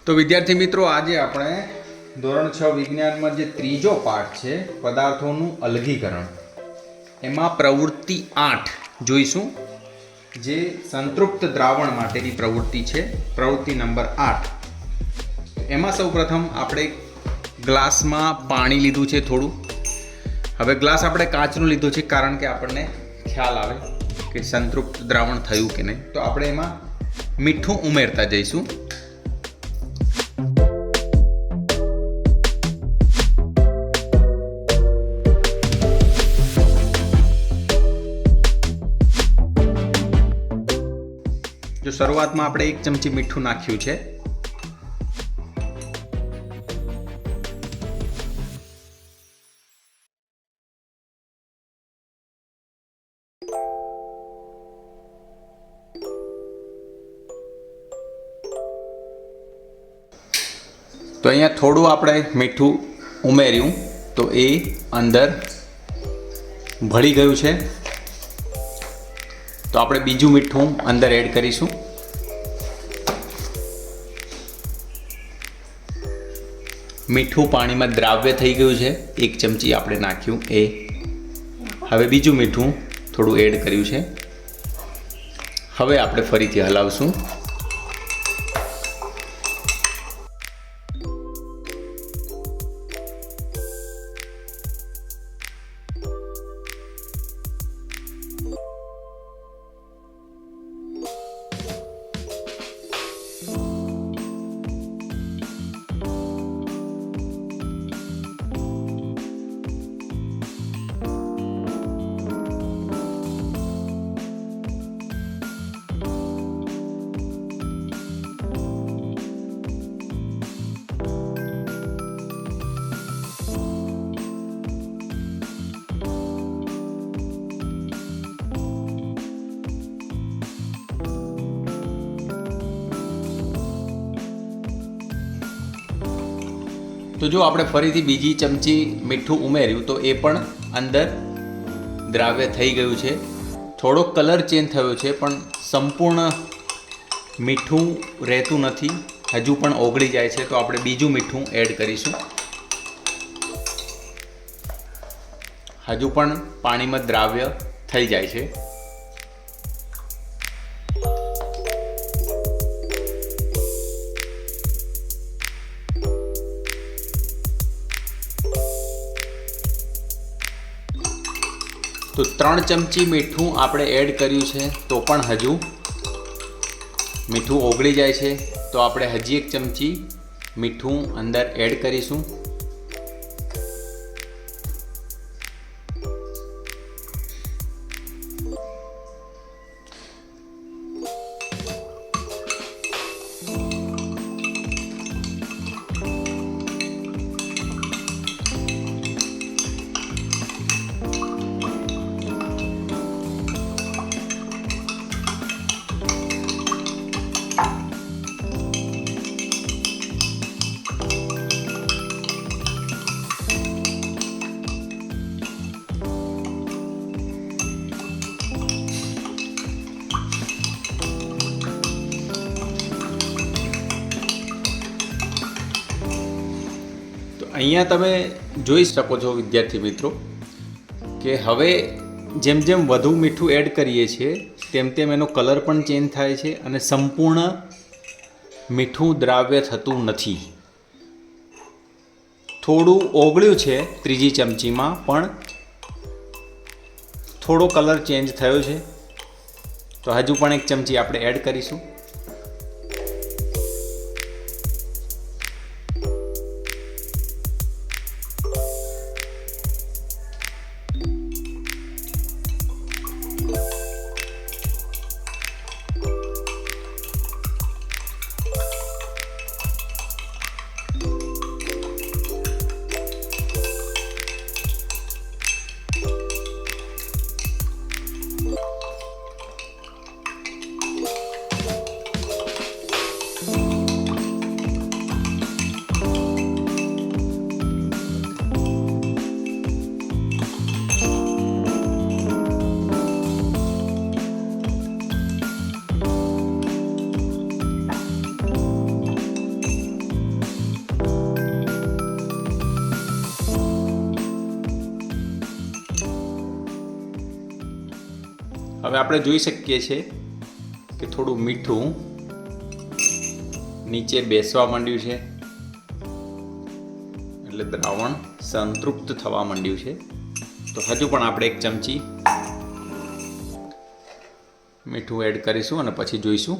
તો વિદ્યાર્થી મિત્રો, આજે આપણે ધોરણ 6 વિજ્ઞાનમાં જે ત્રીજો પાઠ છે પદાર્થોનું અલગીકરણ, એમાં પ્રવૃત્તિ 8 જોઈશું, જે સંતૃપ્ત દ્રાવણ માટેની પ્રવૃત્તિ છે, પ્રવૃત્તિ નંબર 8। એમાં સૌપ્રથમ આપણે ગ્લાસમાં પાણી લીધું છે થોડું। હવે ગ્લાસ આપણે કાચનો લીધો છે કારણ કે આપણને ખ્યાલ આવે કે સંતૃપ્ત દ્રાવણ થયું કે નહીં। તો આપણે એમાં મીઠું ઉમેરતા જઈશું। જો શરૂઆતમાં આપણે 1 ચમચી મીઠું નાખ્યું છે। તો અહીંયા થોડું આપણે મીઠું ઉમેર્યું તો એ અંદર ભળી ગયું છે। તો આપણે બીજું મીઠું અંદર એડ કરીશું। મીઠું પાણીમાં દ્રાવ્ય થઈ ગયું છે, 1 ચમચી આપણે નાખ્યું એ। હવે બીજું મીઠું થોડું એડ કર્યું છે। હવે આપણે ફરીથી હલાવશું। તો જો આપણે ફરીથી બીજી ચમચી મીઠું ઉમેર્યું તો એ પણ અંદર દ્રાવ્ય થઈ ગયું છે। થોડો કલર ચેન્જ થયો છે, પણ સંપૂર્ણ મીઠું રહેતું નથી, હજુ પણ ઓગળી જાય છે। તો આપણે બીજું મીઠું એડ કરીશું। હજુ પણ પાણીમાં દ્રાવ્ય થઈ જાય છે। તો 3 ચમચી મીઠું આપણે એડ કર્યું છે, તો પણ હજુ મીઠું ઓગળી જાય છે। તો આપણે હજી 1 ચમચી મીઠું અંદર એડ કરીશું। અહીંયા તમે જોઈ શકો છો વિદ્યાર્થી મિત્રો કે હવે જેમ જેમ વધુ મીઠું એડ કરીએ છીએ તેમ તેમ એનો કલર પણ ચેન્જ થાય છે અને સંપૂર્ણ મીઠું દ્રાવ્ય થતું નથી। થોડું ઓગળ્યું છે ત્રીજી ચમચીમાં, પણ થોડો કલર ચેન્જ થયો છે। તો હજુ પણ 1 ચમચી આપણે એડ કરીશું। હવે આપણે જોઈ શકીએ છીએ કે થોડું મીઠું નીચે બેસવા માંડ્યું છે, એટલે દ્રાવણ સંતૃપ્ત થવા માંડ્યું છે. તો હજુ પણ આપણે 1 ચમચી મીઠું એડ કરીશું અને પછી જોઈશું.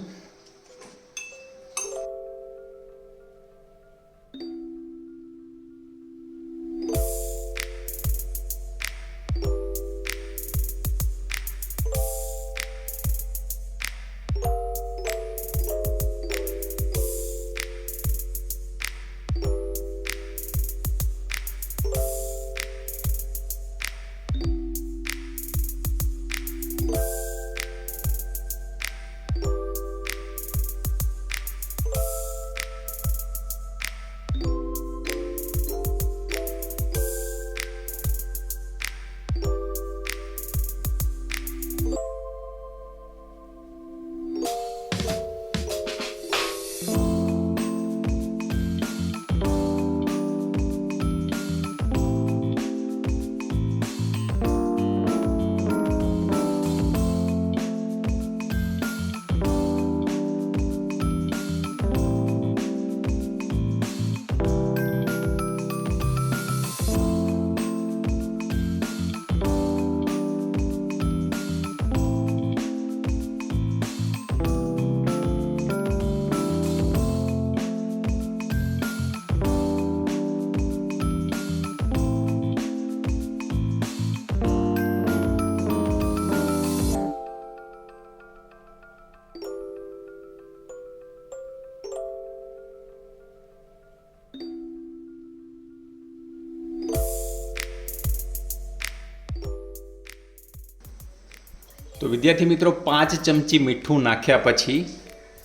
તો વિદ્યાર્થી મિત્રો 5 ચમચી મીઠું નાખ્યા પછી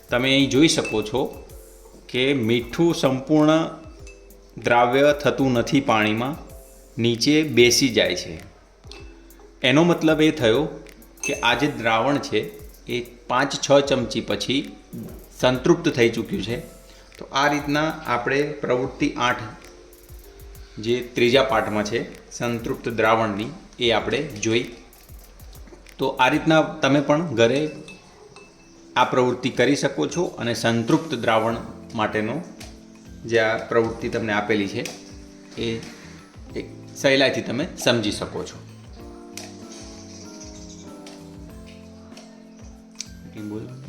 તમે અહીં જોઈ શકો છો કે મીઠું સંપૂર્ણ દ્રાવ્ય થતું નથી, પાણીમાં નીચે બેસી જાય છે. એનો મતલબ એ થયો કે આ જે દ્રાવણ છે એ 5-6 ચમચી પછી સંતૃપ્ત થઈ ચૂક્યું છે. તો આ રીતના આપણે પ્રવૃત્તિ 8 જે ત્રીજા પાઠમાં છે સંતૃપ્ત દ્રાવણની એ આપણે જોઈ. તો આ રીતના તમે પણ ઘરે આ પ્રવૃત્તિ કરી શકો છો અને સંતૃપ્ત દ્રાવણ માટેનો જે આ પ્રવૃત્તિ તમને આપેલી છે એ એક સહેલાઈથી તમે સમજી શકો છો. બોલો.